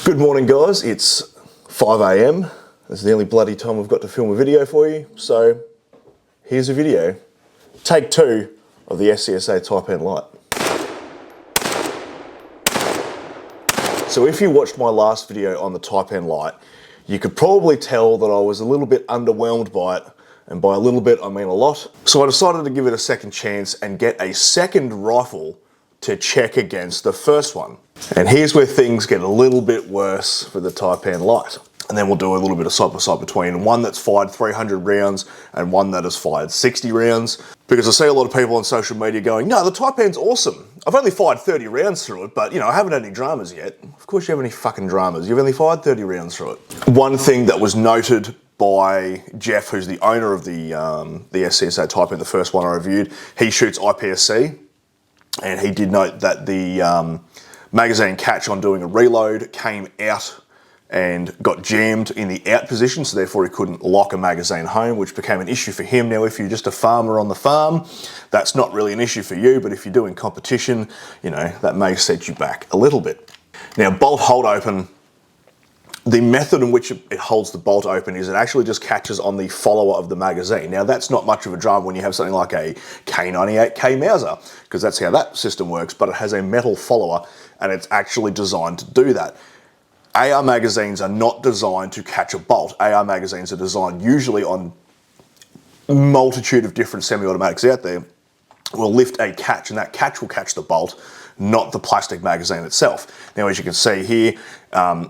Good morning guys, it's 5 AM. This is the only bloody time I've got to film a video for you, so here's a video. Take 2 of the SCSA Taipan light. So if you watched my last video on the Taipan light, you could probably tell that I was a little bit underwhelmed by it, and by a little bit I mean a lot. So I decided to give it a second chance and get a second rifle to check against the first one. And here's where things get a little bit worse for the Taipan light. And then we'll do a little bit of side by side between one that's fired 300 rounds and one that has fired 60 rounds. Because I see a lot of people on social media going, no, the Taipan's awesome. I've only fired 30 rounds through it, but you know, I haven't had any dramas yet. Of course you have any fucking dramas. You've only fired 30 rounds through it. One thing that was noted by Jeff, who's the owner of the SCSA Taipan, the first one I reviewed, he shoots IPSC. And he did note that the magazine catch on doing a reload came out and got jammed in the out position, so therefore he couldn't lock a magazine home, which became an issue for him. Now, if you're just a farmer on the farm, that's not really an issue for you, but if you're doing competition, you know, that may set you back a little bit. Now, bolt hold open, the method in which it holds the bolt open is it actually just catches on the follower of the magazine. Now that's not much of a drama when you have something like a K98K Mauser, because that's how that system works, but it has a metal follower and it's actually designed to do that. AR magazines are not designed to catch a bolt. AR magazines are designed usually on a multitude of different semi-automatics out there, will lift a catch and that catch will catch the bolt, not the plastic magazine itself. Now, as you can see here,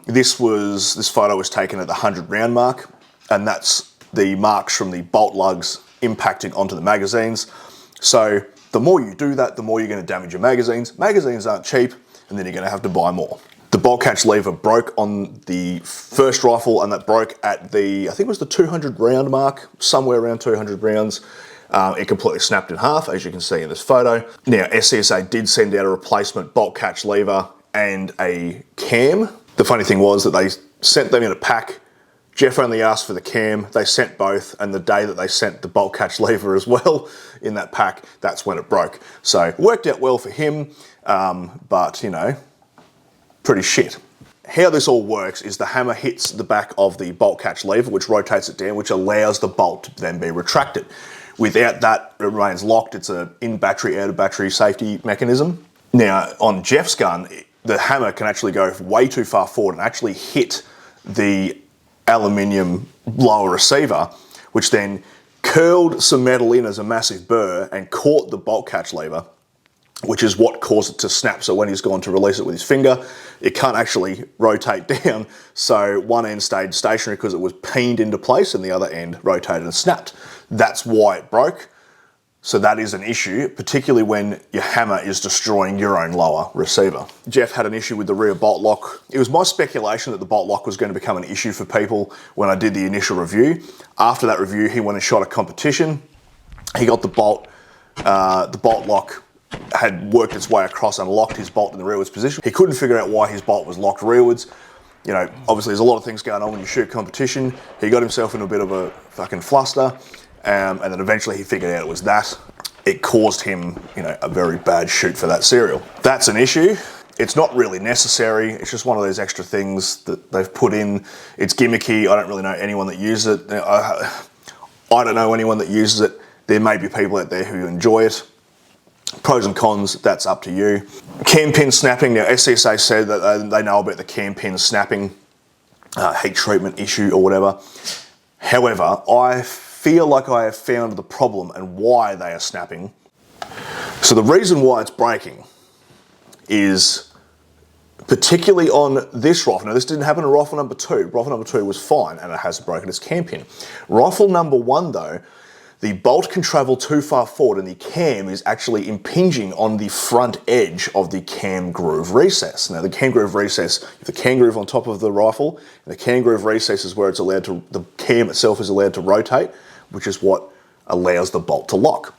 this photo was taken at the 100 round mark, and that's the marks from the bolt lugs impacting onto the magazines. So the more you do that, the more you're going to damage your magazines. Magazines aren't cheap, and then you're going to have to buy more. The bolt catch lever broke on the first rifle, and that broke at the, I think it was the 200 round mark, somewhere around 200 rounds. It completely snapped in half, as you can see in this photo. Now, SCSA did send out a replacement bolt catch lever and a cam. The funny thing was that they sent them in a pack. Jeff only asked for the cam. They sent both, and the day that they sent the bolt catch lever as well in that pack, that's when it broke. So it worked out well for him, but you know, pretty shit. How this all works is the hammer hits the back of the bolt catch lever, which rotates it down, which allows the bolt to then be retracted. Without that, it remains locked. It's an in-battery, out-of-battery safety mechanism. Now, on Jeff's gun, the hammer can actually go way too far forward and actually hit the aluminium lower receiver, which then curled some metal in as a massive burr and caught the bolt catch lever, which is what caused it to snap. So when he's gone to release it with his finger, it can't actually rotate down. So one end stayed stationary because it was peened into place and the other end rotated and snapped. That's why it broke. So that is an issue, particularly when your hammer is destroying your own lower receiver. Jeff had an issue with the rear bolt lock. It was my speculation that the bolt lock was going to become an issue for people when I did the initial review. After that review, he went and shot a competition. He got the bolt lock had worked its way across and locked his bolt in the rearwards position. He couldn't figure out why his bolt was locked rearwards. You know, obviously there's a lot of things going on when you shoot competition. He got himself in a bit of a fucking fluster, and then eventually he figured out it was that. It caused him, you know, a very bad shoot for that serial. That's an issue. It's not really necessary. It's just one of those extra things that they've put in. It's gimmicky. I don't really know anyone that uses it. I don't know anyone that uses it. There may be people out there who enjoy it. Pros and cons, that's up to you. Cam pin snapping. Now, SCSA said that they know about the cam pin snapping heat treatment issue or whatever. However, I feel like I have found the problem and why they are snapping. So the reason why it's breaking is particularly on this rifle. Now, this didn't happen to rifle number 2. Rifle number 2 was fine and it hasn't broken its cam pin. Rifle number 1, though, the bolt can travel too far forward and the cam is actually impinging on the front edge of the cam groove recess. Now, the cam groove recess, the cam groove on top of the rifle, and the cam groove recess is where it's allowed to, the cam itself is allowed to rotate, which is what allows the bolt to lock.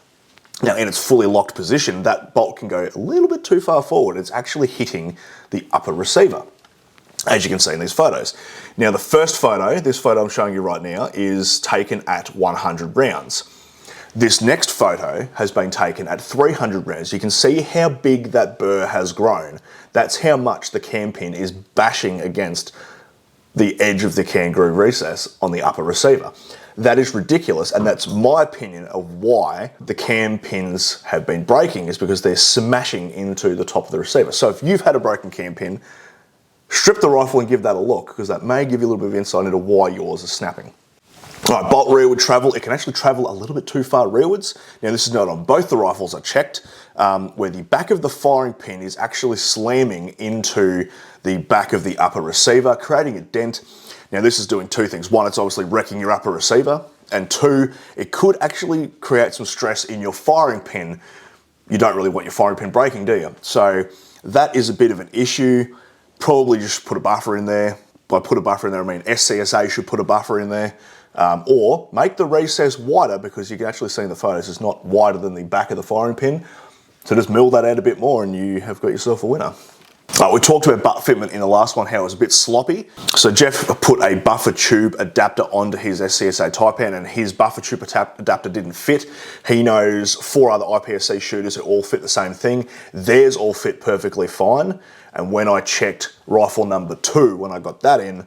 Now, in its fully locked position, that bolt can go a little bit too far forward. It's actually hitting the upper receiver, as you can see in these photos. Now, the first photo, this photo I'm showing you right now, is taken at 100 rounds. This next photo has been taken at 300 rounds. You can see how big that burr has grown. That's how much the cam pin is bashing against the edge of the can groove recess on the upper receiver. That is ridiculous, and that's my opinion of why the cam pins have been breaking, is because they're smashing into the top of the receiver. So if you've had a broken cam pin, strip the rifle and give that a look, because that may give you a little bit of insight into why yours is snapping. All right, bolt rearward travel. It can actually travel a little bit too far rearwards. Now this is not on both the rifles I checked, where the back of the firing pin is actually slamming into the back of the upper receiver, creating a dent. Now this is doing two things. One, it's obviously wrecking your upper receiver, and two, it could actually create some stress in your firing pin. You don't really want your firing pin breaking, do you? So that is a bit of an issue. Probably just put a buffer in there. By put a buffer in there, I mean SCSA should put a buffer in there. Or make the recess wider, because you can actually see in the photos it's not wider than the back of the firing pin. So just mill that out a bit more and you have got yourself a winner. We talked about butt fitment in the last one, how it was a bit sloppy. So Jeff put a buffer tube adapter onto his SCSA Taipan, and his buffer tube adapter didn't fit. He knows 4 other IPSC shooters who all fit the same thing. Theirs all fit perfectly fine. And when I checked rifle number 2, when I got that in,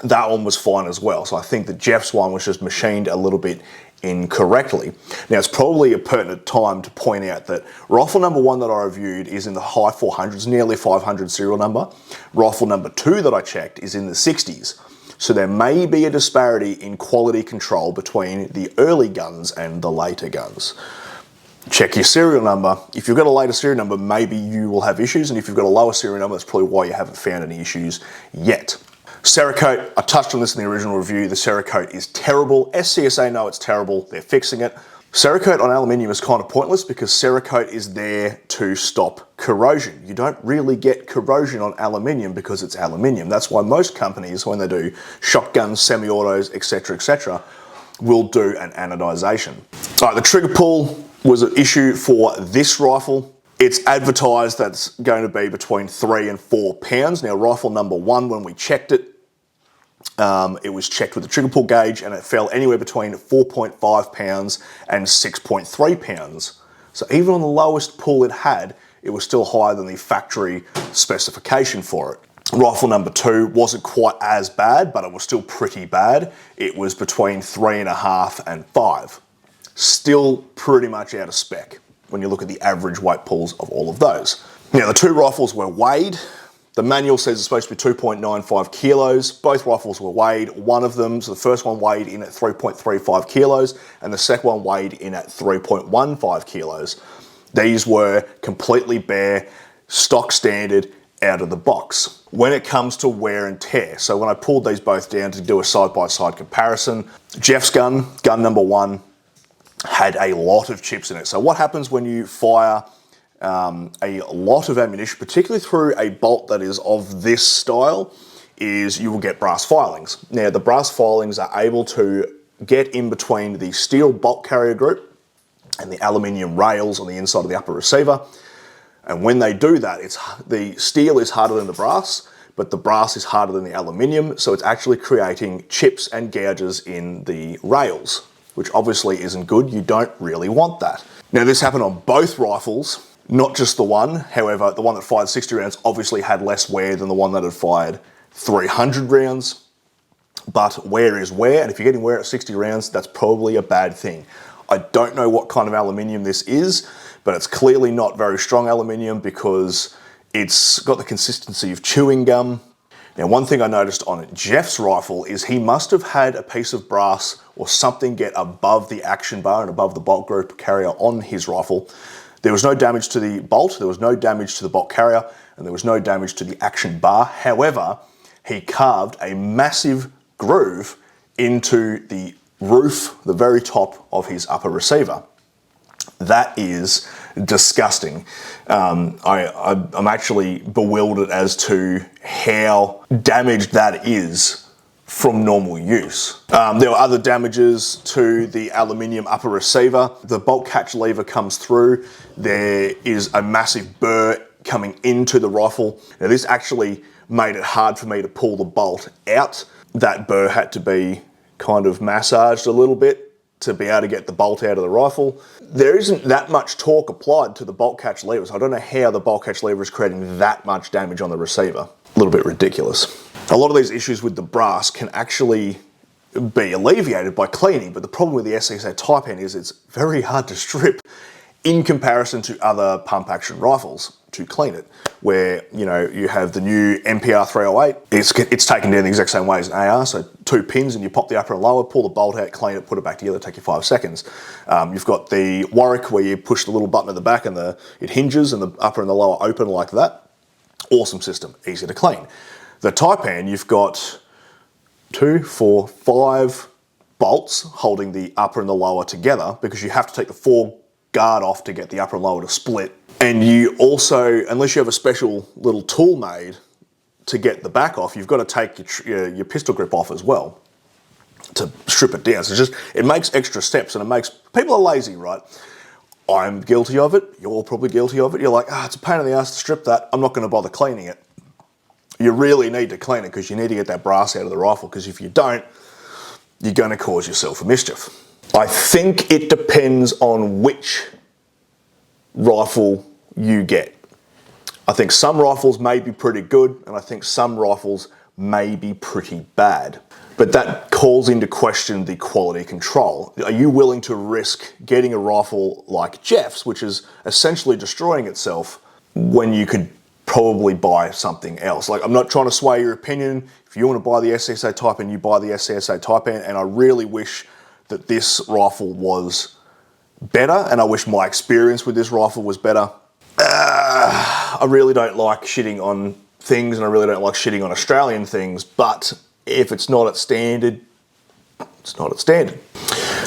that one was fine as well. So I think that Jeff's one was just machined a little bit incorrectly. Now it's probably a pertinent time to point out that rifle number 1 that I reviewed is in the high 400s, nearly 500 serial number. Rifle number 2 that I checked is in the 60s. So there may be a disparity in quality control between the early guns and the later guns. Check your serial number. If you've got a later serial number, maybe you will have issues, and if you've got a lower serial number, that's probably why you haven't found any issues yet. Cerakote, I touched on this in the original review. The Cerakote is terrible. SCSA know it's terrible. They're fixing it. Cerakote on aluminium is kind of pointless, because Cerakote is there to stop corrosion. You don't really get corrosion on aluminium because it's aluminium. That's why most companies, when they do shotguns, semi-autos, etc., will do an anodization. All right, the trigger pull was an issue for this rifle. It's advertised that's going to be between 3 and 4 pounds. Now, rifle number 1, when we checked it, it was checked with the trigger pull gauge, and it fell anywhere between 4.5 pounds and 6.3 pounds. So even on the lowest pull it had, it was still higher than the factory specification for it. Rifle number 2 wasn't quite as bad, but it was still pretty bad. It was between 3.5 and 5. Still pretty much out of spec when you look at the average weight pulls of all of those. Now, the 2 rifles were weighed. The manual says it's supposed to be 2.95 kilos. Both rifles were weighed. One of them, so the first one weighed in at 3.35 kilos, and the second one weighed in at 3.15 kilos. These were completely bare, stock standard, out of the box. When it comes to wear and tear, so when I pulled these both down to do a side-by-side comparison, Jeff's gun number 1, had a lot of chips in it. So what happens when you fire a lot of ammunition, particularly through a bolt that is of this style, is you will get brass filings. Now, the brass filings are able to get in between the steel bolt carrier group and the aluminium rails on the inside of the upper receiver. And when they do that, the steel is harder than the brass, but the brass is harder than the aluminium, so it's actually creating chips and gouges in the rails, which obviously isn't good. You don't really want that. Now, this happened on both rifles, not just the one. However, the one that fired 60 rounds obviously had less wear than the one that had fired 300 rounds. But wear is wear, and if you're getting wear at 60 rounds, that's probably a bad thing. I don't know what kind of aluminium this is, but it's clearly not very strong aluminium, because it's got the consistency of chewing gum. Now, one thing I noticed on Jeff's rifle is he must have had a piece of brass or something get above the action bar and above the bolt group carrier on his rifle. There was no damage to the bolt, there was no damage to the bolt carrier, and there was no damage to the action bar. However, he carved a massive groove into the roof, the very top of his upper receiver. That is disgusting. I'm actually bewildered as to how damaged that is from normal use. There were other damages to the aluminium upper receiver. The bolt catch lever comes through. There is a massive burr coming into the rifle. Now, this actually made it hard for me to pull the bolt out. That burr had to be kind of massaged a little bit to be able to get the bolt out of the rifle. There isn't that much torque applied to the bolt catch levers. I don't know how the bolt catch lever is creating that much damage on the receiver. A little bit ridiculous. A lot of these issues with the brass can actually be alleviated by cleaning, but the problem with the SCSA Taipan is it's very hard to strip in comparison to other pump action rifles to clean it, where, you know, you have the new MPR 308. It's taken down the exact same way as an AR, so 2 pins and you pop the upper and lower, pull the bolt out, clean it, put it back together, take you 5 seconds. You've got the Warwick where you push the little button at the back and it hinges and the upper and the lower open like that. Awesome system, easy to clean. The Taipan, you've got 2, 4, 5 bolts holding the upper and the lower together, because you have to take the 4 guard off to get the upper and lower to split. And you also, unless you have a special little tool made to get the back off, you've got to take your pistol grip off as well to strip it down. So it makes extra steps, and it makes, people are lazy, right? I'm guilty of it, you're probably guilty of it. You're like, it's a pain in the ass to strip that, I'm not going to bother cleaning it. You really need to clean it, because you need to get that brass out of the rifle, because if you don't, you're going to cause yourself a mischief. I think it depends on which rifle you get. I think some rifles may be pretty good, and I think some rifles may be pretty bad. But that calls into question the quality control. Are you willing to risk getting a rifle like Jeff's, which is essentially destroying itself, when you could probably buy something else? Like, I'm not trying to sway your opinion. If you want to buy the SCSA Taipan, you buy the SCSA Taipan, and I really wish that this rifle was better, and I wish my experience with this rifle was better. I really don't like shitting on things, and I really don't like shitting on Australian things, but if it's not at standard, it's not at standard.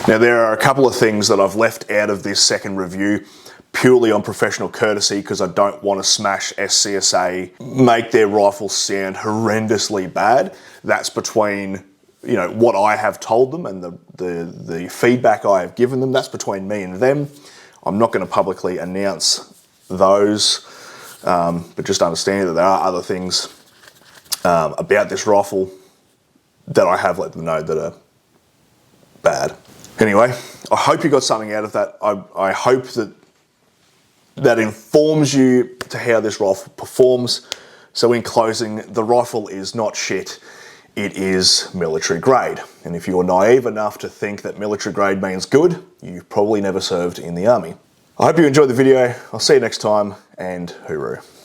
Now, there are a couple of things that I've left out of this second review purely on professional courtesy, because I don't want to smash SCSA, make their rifles sound horrendously bad. That's between, you know, what I have told them and the feedback I have given them. That's between me and them. I'm not going to publicly announce those, but just understand that there are other things about this rifle that I have let them know that are bad. Anyway, I hope you got something out of that. I hope that informs you to how this rifle performs. So in closing, the rifle is not shit. It is military grade. And if you're naive enough to think that military grade means good, you've probably never served in the army. I hope you enjoyed the video. I'll see you next time, and hooroo.